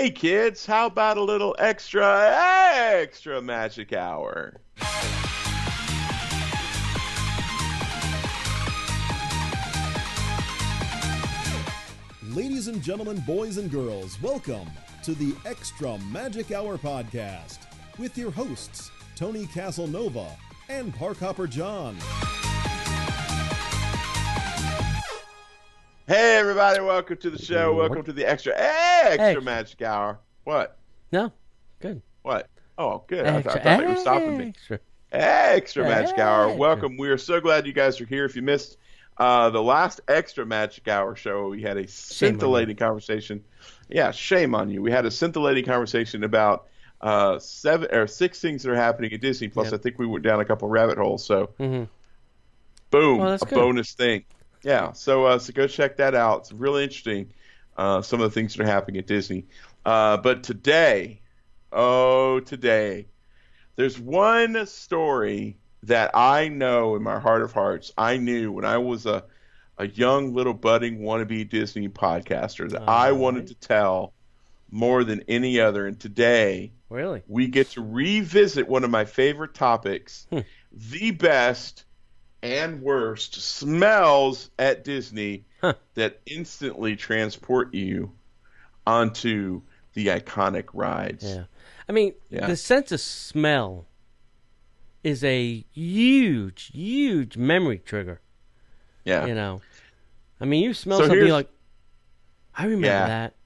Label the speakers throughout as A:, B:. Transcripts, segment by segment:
A: Hey kids, how about a little extra magic hour?
B: Ladies and gentlemen, boys and girls, welcome to the Extra Magic Hour podcast with your hosts, Tony Casanova and Parkhopper John.
A: Hey everybody, welcome to the show. Welcome to the extra magic hour. What?
C: No, good.
A: What? Oh, good.
C: Extra,
A: I thought you were stopping me. Extra magic hour. Welcome. We are so glad you guys are here. If you missed the last extra magic hour show, we had a scintillating conversation. Yeah, shame on you. We had a scintillating conversation about 7 or 6 things that are happening at Disney. Plus, I think we went down a couple rabbit holes. So, boom,
C: well,
A: a bonus thing. Yeah, so go check that out. It's really interesting, some of the things that are happening at Disney. But today, there's one story that I know in my heart of hearts, I knew when I was a young little budding wannabe Disney podcaster that I wanted to tell more than any other. And today, we get to revisit one of my favorite topics, the best and worst smells at Disney that instantly transport you onto the iconic rides.
C: Yeah. I mean, the sense of smell is a huge, huge memory trigger.
A: Yeah.
C: You know, I mean, you smell something like, I remember that.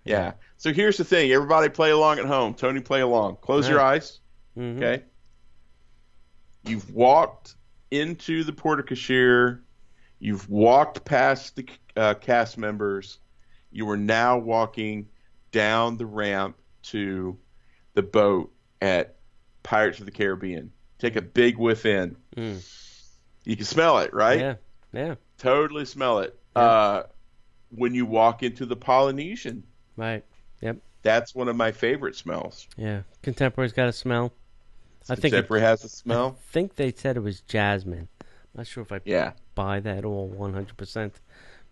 A: Yeah. So here's the thing. Everybody play along at home. Tony, play along. Close your eyes.
C: Mm-hmm.
A: Okay. You've walked into the porte-cochere. You've walked past the cast members. You are now walking down the ramp to the boat at Pirates of the Caribbean. Take a big whiff in. You can smell it, right?
C: Yeah.
A: Totally smell it. When you walk into the Polynesian.
C: Right. Yep.
A: That's one of my favorite smells.
C: Yeah. Contemporary's got a smell.
A: Contemporary has a smell.
C: I think they said it was jasmine. I'm not sure if I buy that all 100%,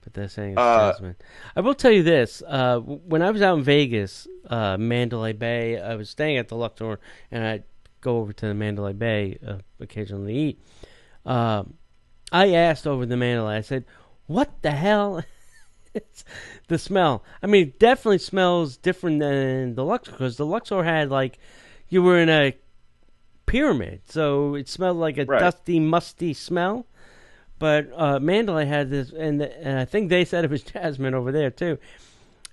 C: but they're saying it's jasmine. I will tell you this. When I was out in Vegas, Mandalay Bay, I was staying at the Luxor, and I'd go over to the Mandalay Bay occasionally to eat. I asked over the Mandalay, I said, what the hell is the smell? I mean, it definitely smells different than the Luxor, because the Luxor had, like, you were in a pyramid, so it smelled like a dusty, musty smell. But Mandalay had this, and I think they said it was jasmine over there too.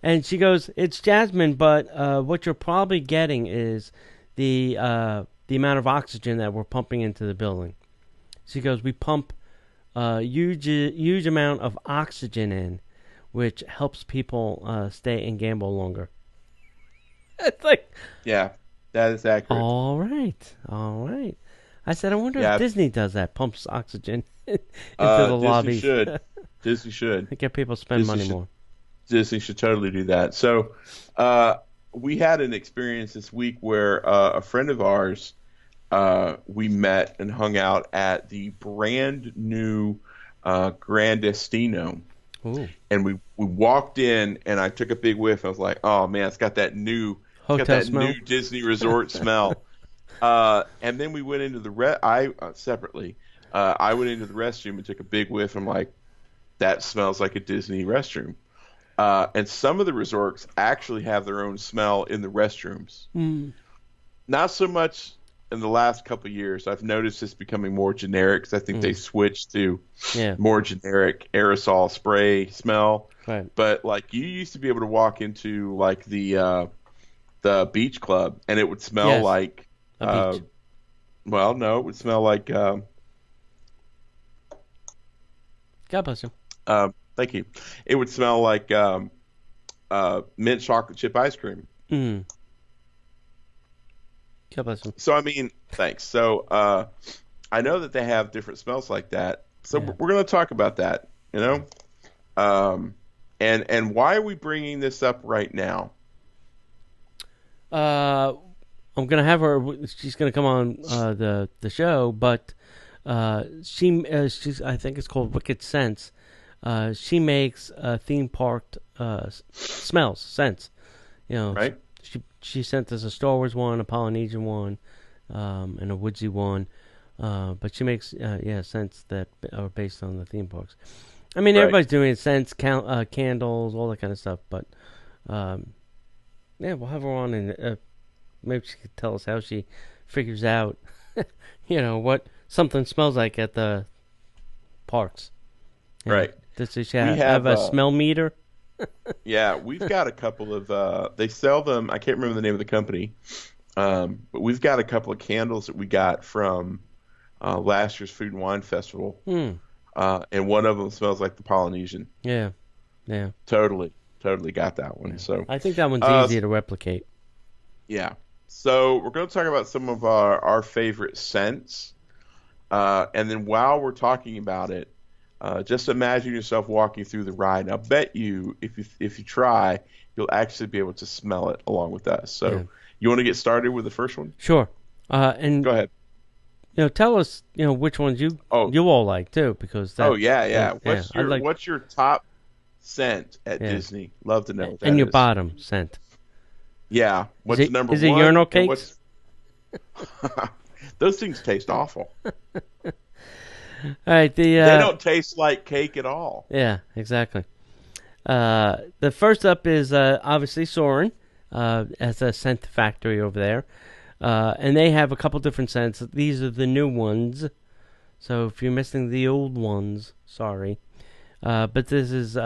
C: And she goes, "It's jasmine, but what you're probably getting is the amount of oxygen that we're pumping into the building." She goes, "We pump huge amount of oxygen in, which helps people stay and gamble longer." It's like,
A: that is accurate.
C: All right. I said, I wonder if Disney does that, pumps oxygen into the lobbies.
A: Disney should.
C: Get people to spend money more.
A: Disney should totally do that. So we had an experience this week where a friend of ours, we met and hung out at the brand new Grand Destino.
C: Ooh.
A: And we walked in, and I took a big whiff. I was like, oh, man, it's got that new new Disney resort smell. And then we went into the separately. I went into the restroom and took a big whiff. I'm like, that smells like a Disney restroom. And some of the resorts actually have their own smell in the restrooms. Not so much in the last couple of years. I've noticed this becoming more generic, because I think they switched to more generic aerosol spray smell.
C: Right.
A: But like, you used to be able to walk into like the beach club, and it would smell like
C: a beach.
A: Well, no, it would smell like
C: God bless you.
A: Thank you. It would smell like mint chocolate chip ice cream.
C: God bless you.
A: So I mean, thanks. So I know that they have different smells like that. So we're going to talk about that, you know. And why are we bringing this up right now?
C: I'm gonna have her. She's gonna come on the show, but she's I think it's called Wicked Sense. She makes theme park scents.
A: Right.
C: She sent us a Star Wars one, a Polynesian one, and a woodsy one. But she makes scents that are based on the theme parks. I mean, everybody's doing scents, candles, all that kind of stuff. But we'll have her on, and maybe she could tell us how she figures out, what something smells like at the parks.
A: Right.
C: Does she have a smell meter?
A: Yeah, we've got a couple of. They sell them. I can't remember the name of the company, but we've got a couple of candles that we got from last year's Food and Wine Festival, and one of them smells like the Polynesian.
C: Yeah.
A: Totally got that one. Yeah. So
C: I think that one's easy to replicate.
A: Yeah. So we're going to talk about some of our favorite scents, and then while we're talking about it, just imagine yourself walking through the ride. I'll bet you, if you try, you'll actually be able to smell it along with us. So you want to get started with the first one?
C: Sure. And
A: go ahead.
C: Tell us, which ones you all like too, because
A: what's your top scent at Disney? Love to know. What that
C: and your bottom scent.
A: Yeah. What's number one?
C: Is it urinal cakes?
A: Those things taste awful.
C: All right,
A: they don't taste like cake at all.
C: Yeah, exactly. The first up is obviously Soarin', as a scent factory over there. And they have a couple different scents. These are the new ones. So if you're missing the old ones, sorry. But this is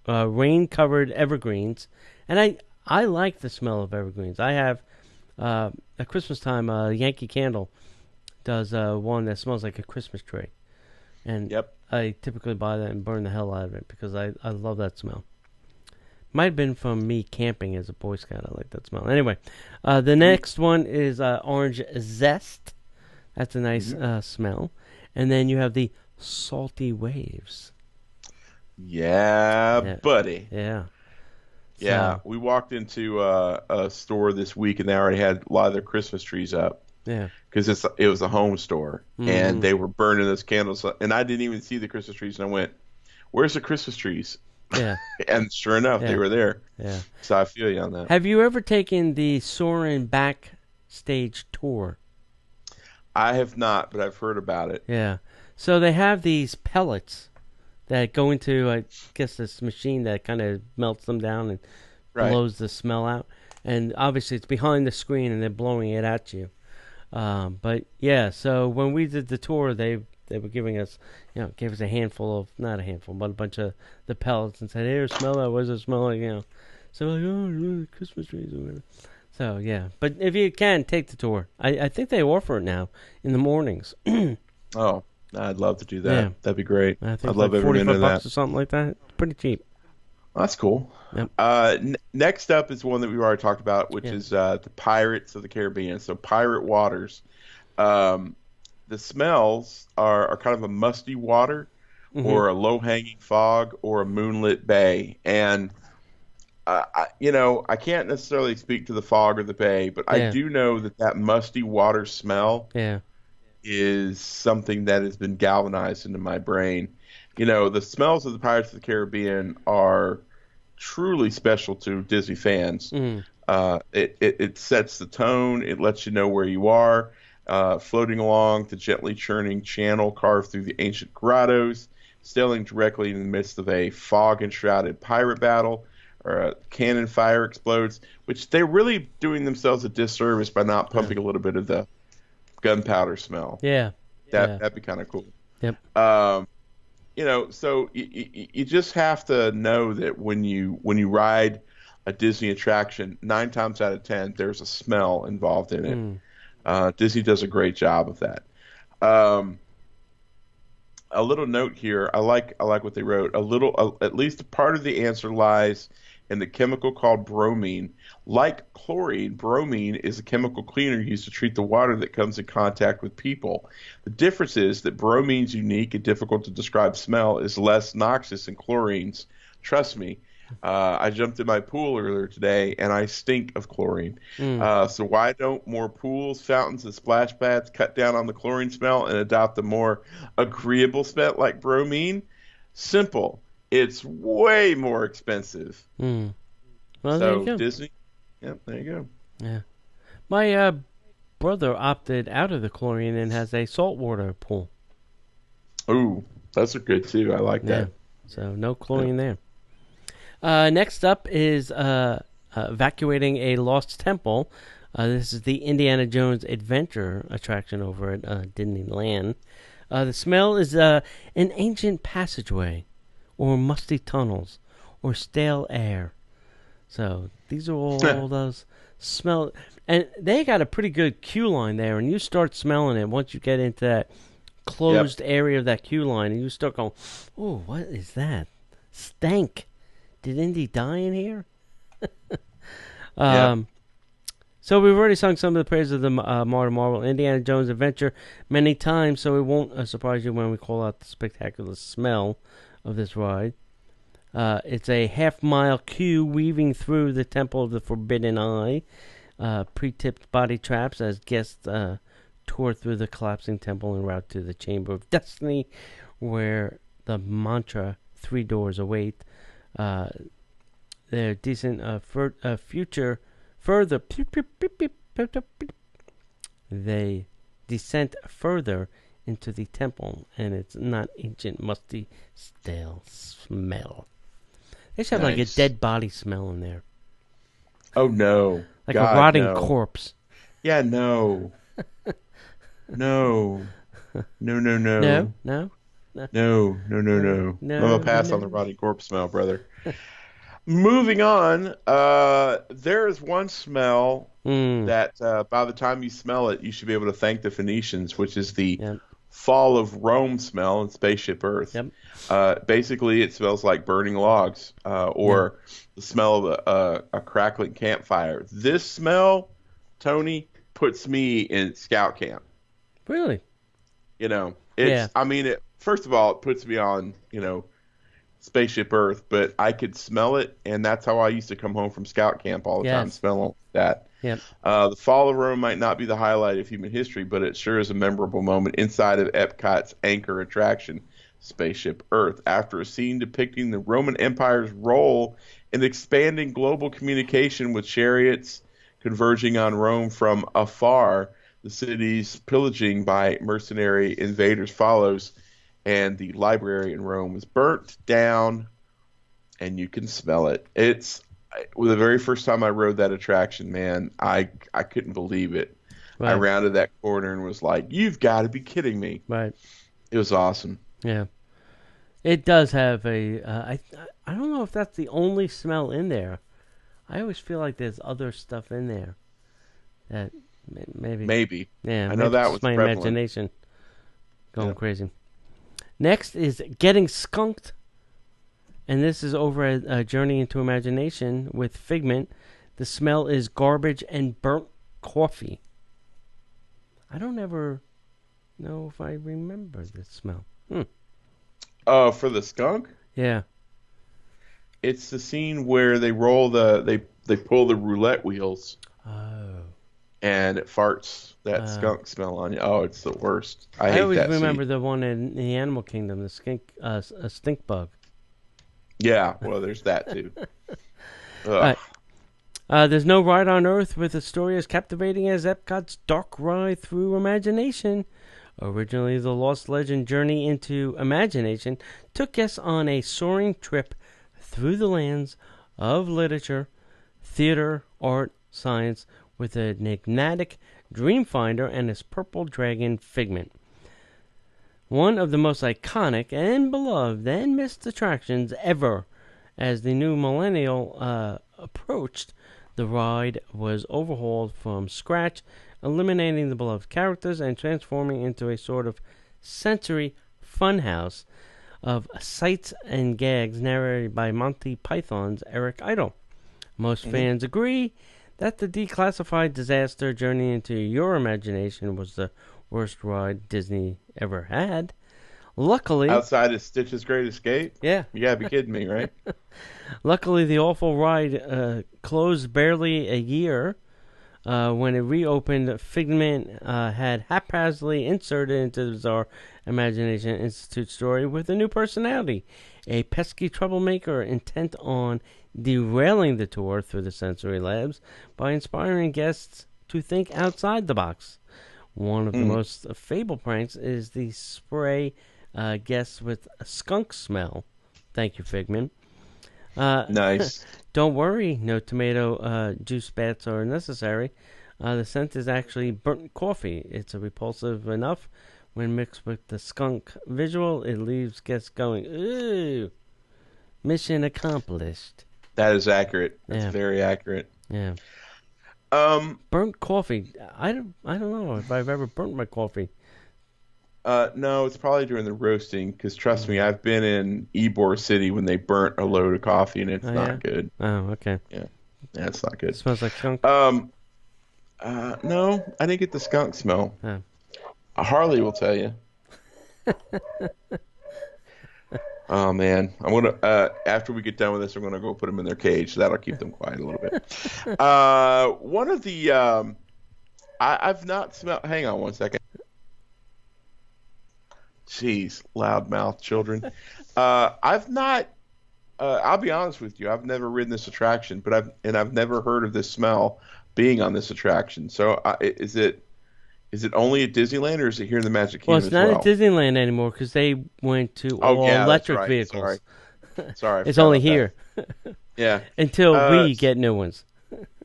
C: rain-covered evergreens. And I like the smell of evergreens. I have, at Christmas time, Yankee Candle does one that smells like a Christmas tree. And I typically buy that and burn the hell out of it because I love that smell. Might have been from me camping as a Boy Scout. I like that smell. Anyway, the next one is orange zest. That's a nice smell. And then you have the salty waves.
A: Yeah, buddy.
C: Yeah.
A: Yeah, we walked into a store this week and they already had a lot of their Christmas trees up.
C: Yeah.
A: Because it was a home store and they were burning those candles. And I didn't even see the Christmas trees. And I went, "Where's the Christmas trees?"
C: Yeah.
A: And sure enough, they were there.
C: Yeah.
A: So I feel you on that.
C: Have you ever taken the Soarin' backstage tour?
A: I have not, but I've heard about it.
C: Yeah. So they have these pellets that go into, I guess, this machine that kind of melts them down and blows the smell out. And obviously it's behind the screen and they're blowing it at you. But yeah, so when we did the tour, they were giving us, gave us not a handful, but a bunch of the pellets and said, "Here, smell that. What does it smell like?" So like, "Oh, Christmas trees or whatever." So yeah, but if you can, take the tour. I think they offer it now in the mornings.
A: Oh, I'd love to do that. Yeah. That'd be great.
C: I think
A: I'd love every minute of that.
C: or something like that. It's pretty cheap.
A: That's cool.
C: Yep.
A: Next up is one that we've already talked about, which is the Pirates of the Caribbean. So Pirate Waters. The smells are kind of a musty water or a low-hanging fog or a moonlit bay. And, I can't necessarily speak to the fog or the bay, but I do know that musty water smell is something that has been galvanized into my brain. The smells of the Pirates of the Caribbean are truly special to Disney fans. It sets the tone. It lets you know where you are. Floating along the gently churning channel carved through the ancient grottos, sailing directly in the midst of a fog-enshrouded pirate battle, or a cannon fire explodes, which they're really doing themselves a disservice by not pumping a little bit of the gunpowder smell.
C: Yeah.
A: That'd be kind of cool.
C: Yep.
A: So you just have to know that when you ride a Disney attraction, 9 times out of 10, there's a smell involved in it. Disney does a great job of that. A little note here. I like what they wrote. At least a part of the answer lies in the chemical called bromine. Like chlorine, bromine is a chemical cleaner used to treat the water that comes in contact with people. The difference is that bromine's unique and difficult to describe smell is less noxious than chlorine's. Trust me. I jumped in my pool earlier today, and I stink of chlorine. So why don't more pools, fountains, and splash pads cut down on the chlorine smell and adopt a more agreeable smell like bromine? Simple. It's way more expensive.
C: Well,
A: so Disney, Yep, there you go.
C: Yeah. My brother opted out of the chlorine and has a saltwater pool.
A: Ooh, those are good too. I like that.
C: So no chlorine there. Next up is evacuating a lost temple. This is the Indiana Jones Adventure attraction over at Disneyland. The smell is an ancient passageway, or musty tunnels, or stale air. So these are all those smell. And they got a pretty good queue line there, and you start smelling it once you get into that closed area of that queue line, and you start going, "Oh, what is that? Stank! Did Indy die in here?" So we've already sung some of the praises of the Marvel Indiana Jones Adventure many times, so it won't surprise you when we call out the spectacular smell of this ride. It's a half-mile queue weaving through the Temple of the Forbidden Eye, pre-tipped body traps as guests tour through the collapsing temple en route to the Chamber of Destiny, where the mantra 3 doors await. Their decent future further. They descend further into the temple, and it's not ancient, musty, stale smell. They should have like a dead body smell in there.
A: Oh no!
C: Like God, a rotting corpse.
A: Yeah, no. No. No.
C: No.
A: I'm gonna pass on the rotting corpse smell, brother. Moving on, there is one smell that by the time you smell it, you should be able to thank the Phoenicians, which is the fall of Rome smell in Spaceship Earth. Basically, it smells like burning logs or the smell of a crackling campfire. This smell, Tony, puts me in scout camp.
C: Really?
A: I mean, first of all, it puts me on, Spaceship Earth, but I could smell it, and that's how I used to come home from scout camp all the time, smelling that. The fall of Rome might not be the highlight of human history, but it sure is a memorable moment inside of Epcot's anchor attraction, Spaceship Earth. After a scene depicting the Roman Empire's role in expanding global communication with chariots converging on Rome from afar, the city's pillaging by mercenary invaders follows, and the library in Rome is burnt down, and you can smell it. It's the very first time I rode that attraction, man, I couldn't believe it. Right. I rounded that corner and was like, "You've got to be kidding me!"
C: Right.
A: It was awesome.
C: Yeah, it does have a. I don't know if that's the only smell in there. I always feel like there's other stuff in there that maybe. Yeah,
A: I know that was
C: my
A: prevalent.
C: Imagination going crazy. Next is Getting Skunked, and this is over a Journey into Imagination with Figment. The smell is garbage and burnt coffee. I don't ever know if I remember this smell.
A: For the skunk?
C: Yeah.
A: It's the scene where they roll they pull the roulette wheels.
C: Oh.
A: And it farts that skunk smell on you. Oh, it's the worst. I hate that.
C: I always remember the one in the Animal Kingdom, the a stink bug.
A: Yeah, well, there's that too.
C: Right. There's no ride on Earth with a story as captivating as Epcot's Dark Ride Through Imagination. Originally, the Lost Legend Journey into Imagination took guests on a soaring trip through the lands of literature, theater, art, science, with an enigmatic Dreamfinder and his purple dragon Figment. One of the most iconic and beloved and missed attractions ever. As the new millennial approached, the ride was overhauled from scratch, eliminating the beloved characters and transforming into a sort of sensory funhouse of sights and gags narrated by Monty Python's Eric Idle. Most fans agree that the declassified disaster Journey into Your Imagination was the worst ride Disney ever had. Luckily,
A: outside of Stitch's Great Escape?
C: Yeah.
A: You gotta be kidding me, right?
C: Luckily, the awful ride closed barely a year When it reopened, Figment had haphazardly inserted into the Bizarre Imagination Institute story with a new personality, a pesky troublemaker intent on derailing the tour through the sensory labs by inspiring guests to think outside the box. One of the most fabled pranks is the spray guests with a skunk smell. Thank you, Figment.
A: Nice.
C: Don't worry, no tomato juice baths are necessary. The scent is actually burnt coffee. It's repulsive enough. When mixed with the skunk visual, it leaves guests going, ooh, mission accomplished.
A: That is accurate. That's very accurate.
C: Yeah. Burnt coffee. I don't know if I've ever burnt my coffee.
A: No, it's probably during the roasting, because trust me, I've been in Ybor City when they burnt a load of coffee, and it's not good.
C: Oh, okay.
A: Yeah, it's not good.
C: It smells like skunk?
A: No, I didn't get the skunk smell.
C: Oh.
A: Harley will tell you. Oh, man. I'm going to, after we get done with this, I'm going to go put them in their cage. So that'll keep them quiet a little bit. One of the, I've not smelled, hang on one second. Jeez, loudmouth children. I've not, I'll be honest with you, I've never ridden this attraction, but I've never heard of this smell being on this attraction. So is it only at Disneyland, or is it here in the Magic Kingdom?
C: Well, it's not at Disneyland anymore because they went to all electric vehicles.
A: Sorry.
C: It's only here.
A: Yeah.
C: Until we get new ones.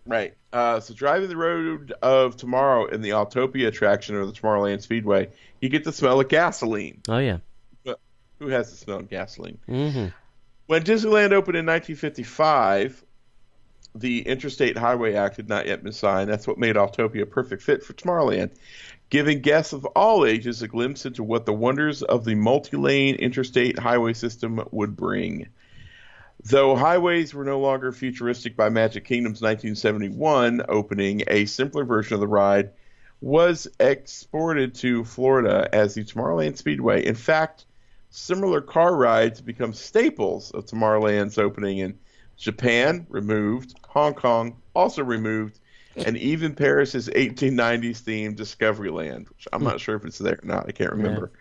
A: Right. So driving the road of tomorrow in the Autopia attraction or the Tomorrowland Speedway, you get the smell of gasoline.
C: Oh, yeah.
A: But who has the smell of gasoline?
C: Mm-hmm.
A: When Disneyland opened in 1955, the Interstate Highway Act had not yet been signed. That's what made Autopia a perfect fit for Tomorrowland, giving guests of all ages a glimpse into what the wonders of the multi-lane interstate highway system would bring. Though highways were no longer futuristic by Magic Kingdom's 1971 opening, a simpler version of the ride was exported to Florida as the Tomorrowland Speedway. In fact, similar car rides become staples of Tomorrowland's opening in Japan, removed, Hong Kong, also removed, and even Paris's 1890s themed Discoveryland, which I'm not sure if it's there or not. I can't remember. Yeah.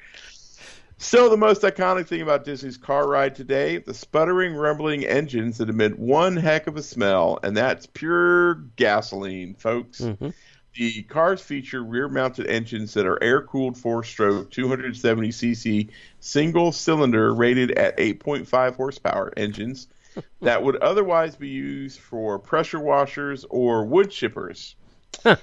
A: Still, the most iconic thing about Disney's car ride today, the sputtering, rumbling engines that emit one heck of a smell, and that's pure gasoline, folks. Mm-hmm. The cars feature rear-mounted engines that are air-cooled 4-stroke, 270cc, single-cylinder, rated at 8.5 horsepower engines that would otherwise be used for pressure washers or wood chippers. Huh.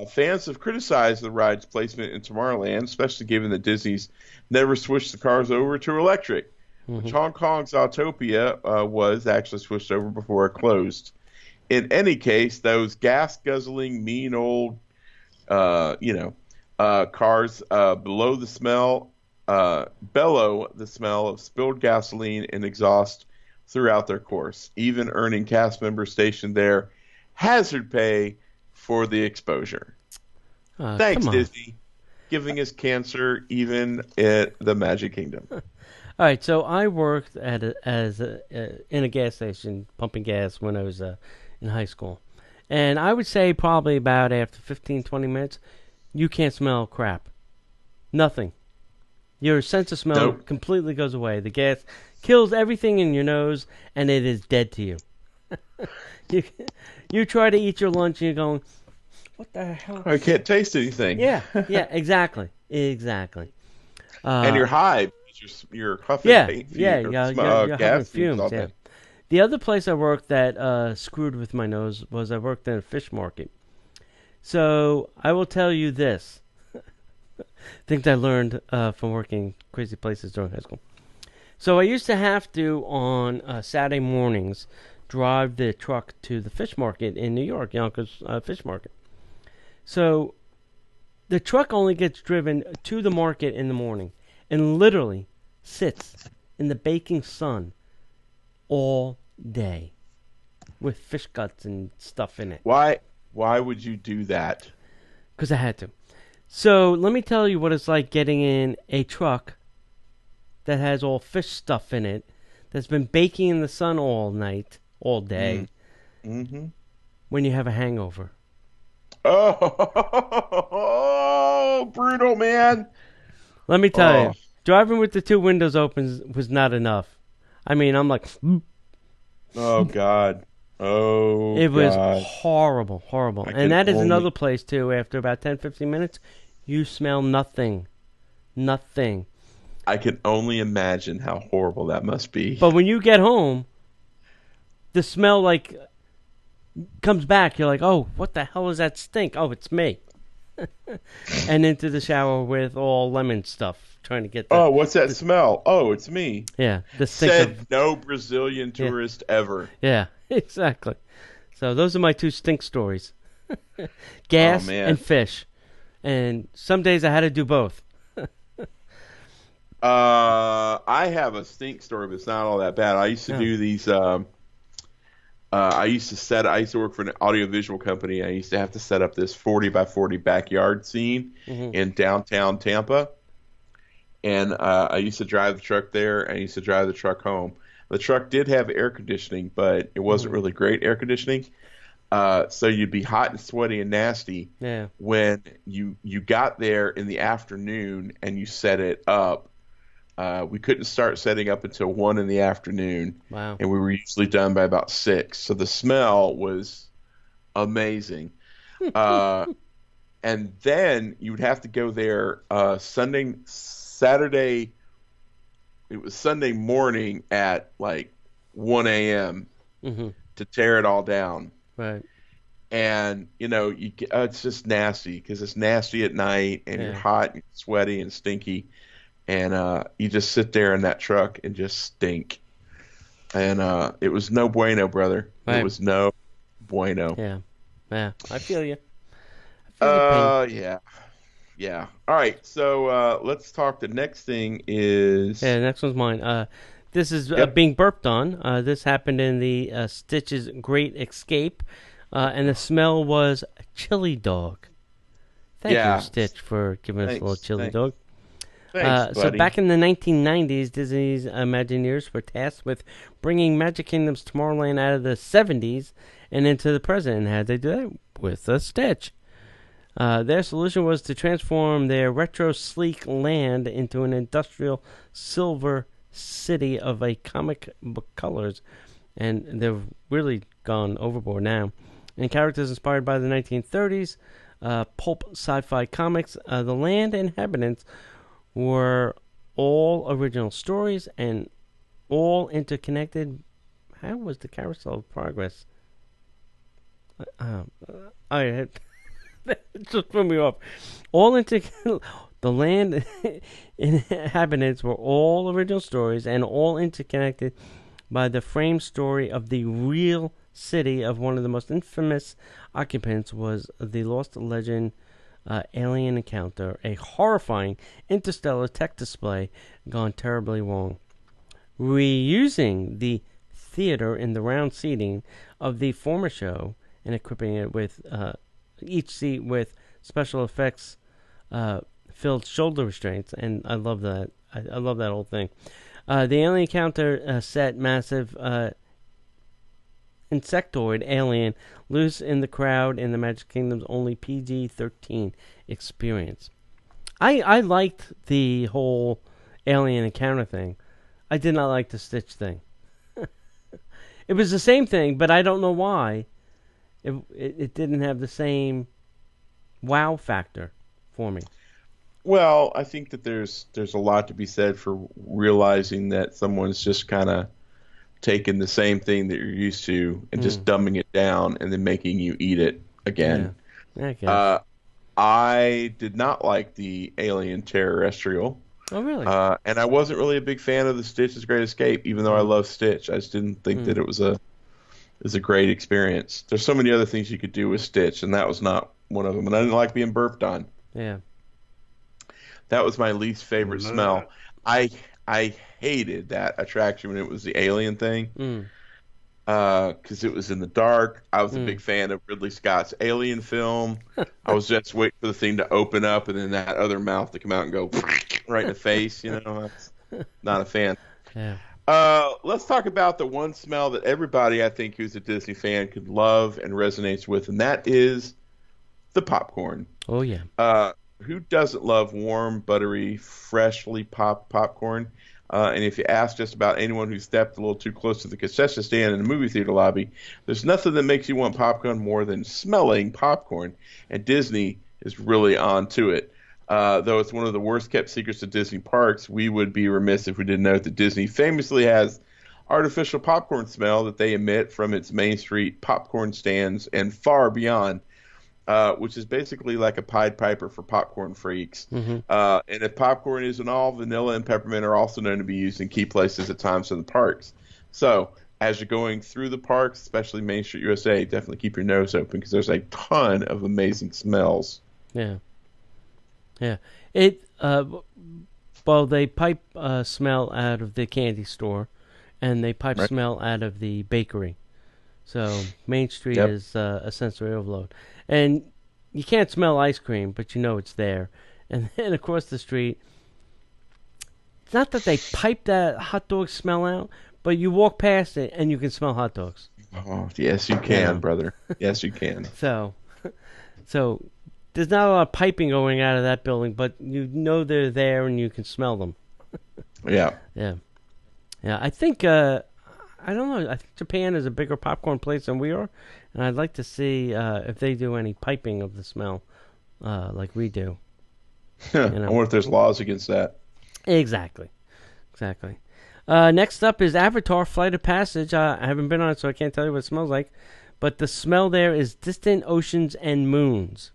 A: Fans have criticized the ride's placement in Tomorrowland, especially given that Disney's never switched the cars over to electric, which Hong Kong's Autopia was actually switched over before it closed. In any case, those gas-guzzling, mean old, cars bellow the smell of spilled gasoline and exhaust throughout their course, even earning cast members stationed there hazard pay for the exposure. Thanks, Disney, giving us cancer even at the Magic Kingdom.
C: All right, so I worked in a gas station pumping gas when I was in high school. And I would say probably about after 15, 20 minutes, you can't smell crap. Nothing. Your sense of smell completely goes away. The gas kills everything in your nose, and it is dead to you. You try to eat your lunch, and you're going, what the hell?
A: I can't taste anything.
C: Yeah, exactly.
A: And you're high. You're huffing paint fumes.
C: You're huffing fumes. Yeah. The other place I worked that screwed with my nose was I worked in a fish market. So I will tell you this. Things I learned from working crazy places during high school. So I used to have to, on Saturday mornings, drive the truck to the fish market in New York, Yonkers Fish Market. So the truck only gets driven to the market in the morning and literally sits in the baking sun all day with fish guts and stuff in it.
A: Why would you do that?
C: Because I had to. So let me tell you what it's like getting in a truck that has all fish stuff in it, that's been baking in the sun all night, all day, when you have a hangover.
A: Oh, brutal, man.
C: Let me tell you, driving with the two windows open was not enough. I mean, I'm like,
A: oh God,
C: it was horrible, horrible. And that is another place too. After about 10, 15 minutes, you smell nothing.
A: I can only imagine how horrible that must be.
C: But when you get home, the smell like comes back. You're like, oh, what the hell is that stink? Oh, it's me. And into the shower with all lemon stuff, trying to get.
A: Oh, what's that smell? Oh, it's me.
C: Yeah, the stink
A: said no Brazilian tourist ever.
C: Yeah, exactly. So those are my two stink stories: gas and fish. And some days I had to do both.
A: I have a stink story, but it's not all that bad. I used to do these. I used to work for an audiovisual company. I used to have to set up this 40 by 40 backyard scene in downtown Tampa. And I used to drive the truck there, and I used to drive the truck home. The truck did have air conditioning, but it wasn't really great air conditioning. So you'd be hot and sweaty and nasty when you got there in the afternoon and you set it up. We couldn't start setting up until 1 in the afternoon.
C: Wow.
A: And we were usually done by about 6. So the smell was amazing. And then you would have to go there Saturday. It was Sunday morning at like 1 a.m. To tear it all down.
C: Right.
A: And, it's just nasty because it's nasty at night and you're hot and sweaty and stinky. And you just sit there in that truck and just stink. And it was no bueno, brother. Right. It was no bueno.
C: Yeah. I feel you.
A: Yeah. All right. So let's talk. The next thing is.
C: Yeah, the next one's mine. This is being burped on. This happened in the Stitch's Great Escape, and the smell was chili dog. Thank you, Stitch, for giving us a little chili dog.
A: Thanks,
C: so back in the 1990s, Disney's Imagineers were tasked with bringing Magic Kingdom's Tomorrowland out of the 70s and into the present. And how'd they do that? With a Stitch. Their solution was to transform their retro sleek land into an industrial silver city of a comic book colors. And they've really gone overboard now. And characters inspired by the 1930s pulp sci-fi comics, the land inhabitants were all original stories and all interconnected. How was the Carousel of Progress? It just threw me off. The land inhabitants were all original stories and all interconnected by the frame story of the real city of one of the most infamous occupants was the lost legend alien encounter, a horrifying interstellar tech display gone terribly wrong. Reusing the theater in the round seating of the former show and equipping it with each seat with special effects filled shoulder restraints, and I love that. I love that whole thing. The alien encounter set massive insectoid alien loose in the crowd in the Magic Kingdom's only PG-13 experience. I liked the whole alien encounter thing. I did not like the Stitch thing. It was the same thing, but I don't know why. It didn't have the same wow factor for me.
A: Well, I think that there's a lot to be said for realizing that someone's just kind of taking the same thing that you're used to and just dumbing it down and then making you eat it again.
C: Yeah,
A: I did not like the Alien Terrestrial.
C: Oh, really?
A: And I wasn't really a big fan of the Stitch's Great Escape, even though I love Stitch. I just didn't think that it was a great experience. There's so many other things you could do with Stitch, and that was not one of them. And I didn't like being burped on.
C: Yeah.
A: That was my least favorite smell. I hated that attraction when it was the alien thing because it was in the dark. I was a big fan of Ridley Scott's Alien film. I was just waiting for the thing to open up and then that other mouth to come out and go right in the face. Not a fan.
C: Yeah.
A: Let's talk about the one smell that everybody, I think, who's a Disney fan could love and resonates with, and that is the popcorn.
C: Oh yeah.
A: Who doesn't love warm, buttery, freshly popped popcorn? And if you ask just about anyone who stepped a little too close to the concession stand in the movie theater lobby, there's nothing that makes you want popcorn more than smelling popcorn. And Disney is really on to it. Though it's one of the worst kept secrets of Disney parks, we would be remiss if we didn't note that Disney famously has artificial popcorn smell that they emit from its Main Street popcorn stands and far beyond. Which is basically like a Pied Piper for popcorn freaks.
C: Mm-hmm.
A: And if popcorn isn't all, vanilla and peppermint are also known to be used in key places at times in the parks. So as you're going through the parks, especially Main Street USA, definitely keep your nose open because there's a ton of amazing smells.
C: Yeah. Yeah. Well, they pipe smell out of the candy store, and they pipe smell out of the bakery. So Main Street is a sensory overload. And you can't smell ice cream, but you know it's there. And then across the street, it's not that they pipe that hot dog smell out, but you walk past it and you can smell hot dogs.
A: Oh, yes, you can, brother. Yes, you can.
C: So there's not a lot of piping going out of that building, but you know they're there and you can smell them.
A: Yeah.
C: Yeah. I think I don't know. I think Japan is a bigger popcorn place than we are, and I'd like to see if they do any piping of the smell like we do.
A: I wonder if there's laws against that.
C: Exactly. Next up is Avatar: Flight of Passage. I haven't been on it, so I can't tell you what it smells like, but the smell there is distant oceans and moons.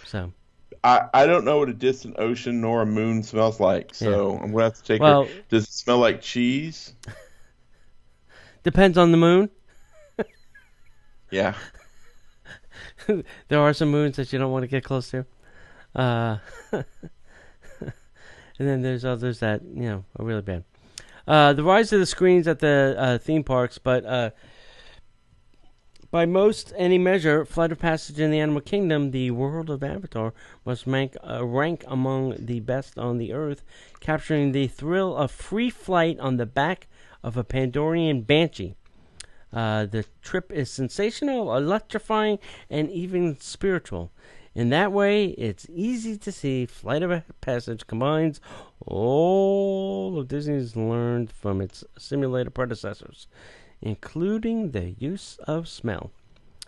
C: So.
A: I don't know what a distant ocean nor a moon smells like, so I'm going to have to take her. Does it smell like cheese?
C: Depends on the moon.
A: Yeah.
C: There are some moons that you don't want to get close to. And then there's others that, are really bad. The rise of the screens at the theme parks, but by most any measure, Flight of Passage in the Animal Kingdom, the world of Avatar, must rank among the best on the earth, capturing the thrill of free flight on the back of a Pandorian banshee. The trip is sensational, electrifying, and even spiritual. In that way, it's easy to see Flight of Passage combines all of Disney's learned from its simulator predecessors, including the use of smell.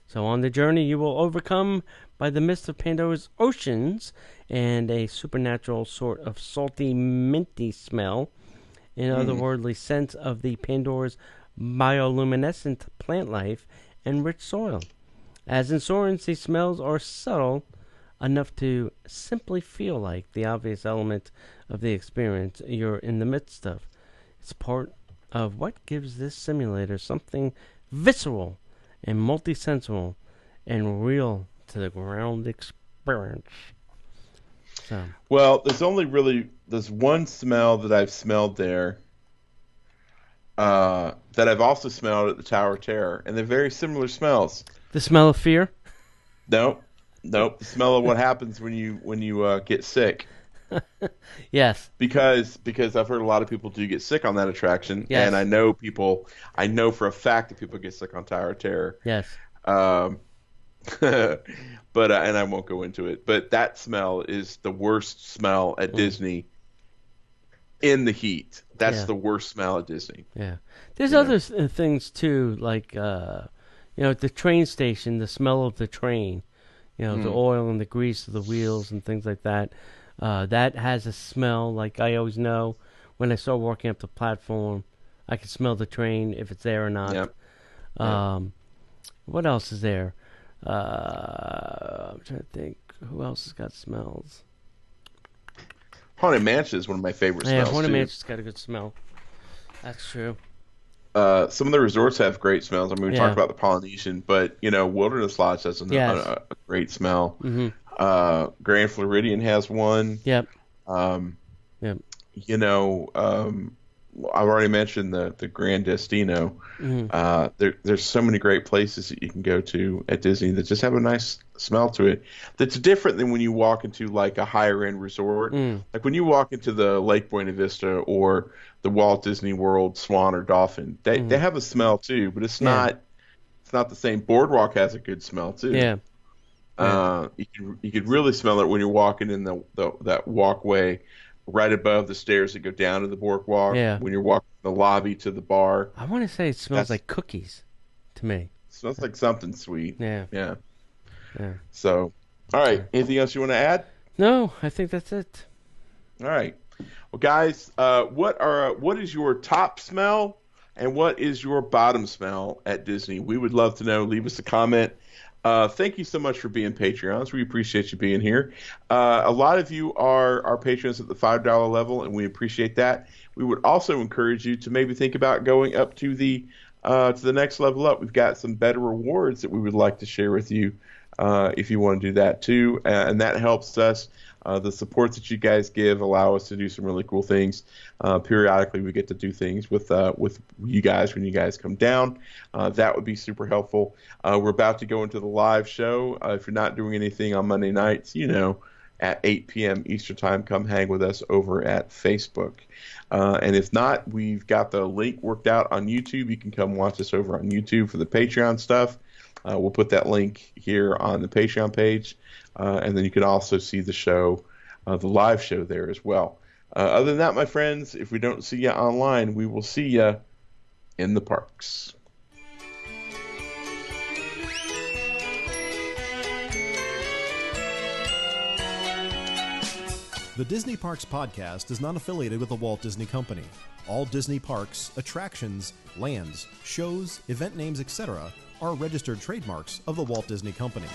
C: So on the journey, you will overcome by the mist of Pandora's oceans and a supernatural sort of salty, minty smell, in otherworldly sense of the Pandora's bioluminescent plant life and rich soil. As in Soarin's, these smells are subtle enough to simply feel like the obvious element of the experience you're in the midst of. It's part of what gives this simulator something visceral and multisensual and real to the ground experience. So.
A: Well, there's one smell that I've smelled there that I've also smelled at the Tower of Terror, and they're very similar smells.
C: The smell of fear?
A: Nope. The smell of what happens when you get sick.
C: Yes.
A: Because I've heard a lot of people do get sick on that attraction, and I know for a fact that people get sick on Tower of Terror.
C: Yes.
A: But and I won't go into it, but that smell is the worst smell at Disney in the heat. That's the worst smell at Disney.
C: Yeah. There's other things too, like at the train station, the smell of the train, the oil and the grease of the wheels and things like that. That has a smell, like I always know when I start walking up the platform, I can smell the train if it's there or not. Yep. What else is there? I'm trying to think. Who else has got smells?
A: Haunted Mansion is one of my favorite smells.
C: Yeah, Haunted Mansion's got a good smell. That's true.
A: Some of the resorts have great smells. I mean, we talked about the Polynesian, but Wilderness Lodge has a great smell.
C: Mm-hmm.
A: Grand Floridian has one.
C: Yep.
A: Yep. I've already mentioned the Grand Destino. Mm-hmm. There's so many great places that you can go to at Disney that just have a nice smell to it. That's different than when you walk into like a higher end resort. Like when you walk into the Lake Buena Vista or the Walt Disney World Swan or Dolphin, they have a smell too, but it's not the same. Boardwalk has a good smell too.
C: Yeah.
A: You could really smell it when you're walking in that walkway right above the stairs that go down to the boardwalk.
C: Yeah.
A: When you're walking from the lobby to the bar.
C: I want to say it smells like cookies to me.
A: Smells like something sweet.
C: Yeah.
A: Yeah. So, all right. Anything else you want to add?
C: No, I think that's it.
A: All right. Well, guys, what is your top smell and what is your bottom smell at Disney? We would love to know. Leave us a comment. Thank you so much for being Patreons. We appreciate you being here. A lot of you are our patrons at the $5 level, and we appreciate that. We would also encourage you to maybe think about going up to the next level up. We've got some better rewards that we would like to share with you if you want to do that too, and that helps us. The support that you guys give allow us to do some really cool things. Periodically, we get to do things with you guys when you guys come down. That would be super helpful. We're about to go into the live show. If you're not doing anything on Monday nights, at 8 p.m. Eastern Time, come hang with us over at Facebook. And if not, we've got the link worked out on YouTube. You can come watch us over on YouTube for the Patreon stuff. We'll put that link here on the Patreon page. And then you can also see the show, the live show there as well. Other than that, my friends, if we don't see you online, we will see you in the parks.
B: The Disney Parks Podcast is not affiliated with the Walt Disney Company. All Disney parks, attractions, lands, shows, event names, etc. are registered trademarks of the Walt Disney Company.